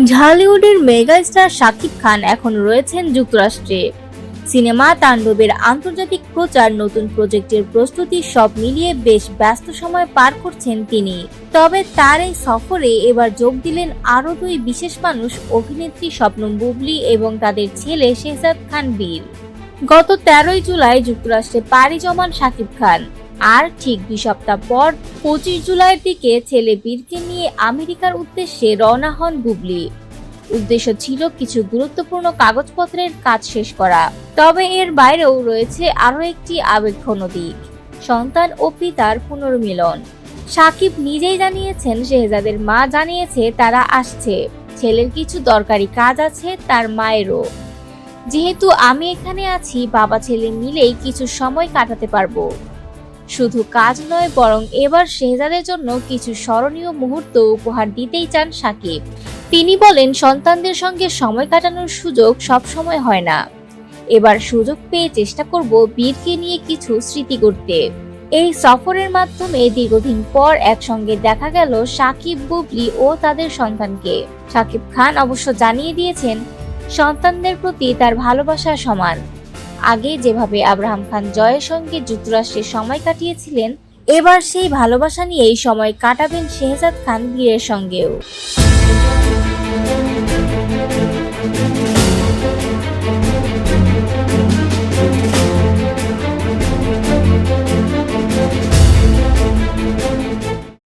ঢালিউডের mega star Shakib Khan এখন রয়েছেন যুক্তরাষ্ট্রে। সিনেমা তাণ্ডবের আন্তর্জাতিক প্রচার, নতুন প্রজেক্টের প্রস্তুতি সব মিলিয়ে বেশ ব্যস্ত সময় পার করছেন তিনি। তবে তার এই সফরে এবার যোগ দিলেন আরও দুই বিশেষ মানুষ, অভিনেত্রী শবনম বুবলী এবং তাদের ছেলে শেহজাদ খান বীর। গত 13ই জুলাই যুক্তরাষ্ট্রে পাড়ি জমান শাকিব খান, আর ঠিক 2 সপ্তাহ পর 25 জুলাইয়ের দিকে ছেলে বীরকে নিয়ে আমেরিকার উদ্দেশ্যে রওনা হন বুবলী। উদ্দেশ্য ছিল কিছু গুরুত্বপূর্ণ কাগজপত্রের কাজ শেষ করা। তবে এর বাইরেও রয়েছে আরও একটি আবেগঘন দিক, সন্তান ও পিতার পুনর্মিলন। শাকিব নিজেই জানিয়েছেন, শেহজাদের মা জানিয়েছে তারা আসছে। ছেলের কিছু দরকারি কাজ আছে, তার মায়েরও। যেহেতু আমি এখানে আছি, বাবা ছেলে মিলেই কিছু সময় কাটাতে পারবো। শুধু কাজ নয়, বরং এবার শেহজাদের জন্য কিছু স্মরণীয় মুহূর্ত উপহার দিতেই চান শাকিব। তিনি বলেন, সন্তানদের সঙ্গে সময় কাটানোর সুযোগ সব সময় হয় না। এবার সুযোগ পেয়ে চেষ্টা করব বীরকে নিয়ে কিছু স্মৃতি করতে। এই সফরের মাধ্যমে দীর্ঘদিন পর একসঙ্গে দেখা গেল শাকিব, বুবলী ও তাদের সন্তানকে। শাকিব খান অবশ্য জানিয়ে দিয়েছেন, সন্তানদের প্রতি তার ভালোবাসা সমান। আগে যেভাবে আব্রাহাম খান জয়ের সঙ্গে যুক্তরাষ্ট্রে সময় কাটিয়েছিলেন, এবার সেই ভালোবাসা নিয়েই সময় কাটাবেন শেহজাদ খান বীরের সঙ্গেও।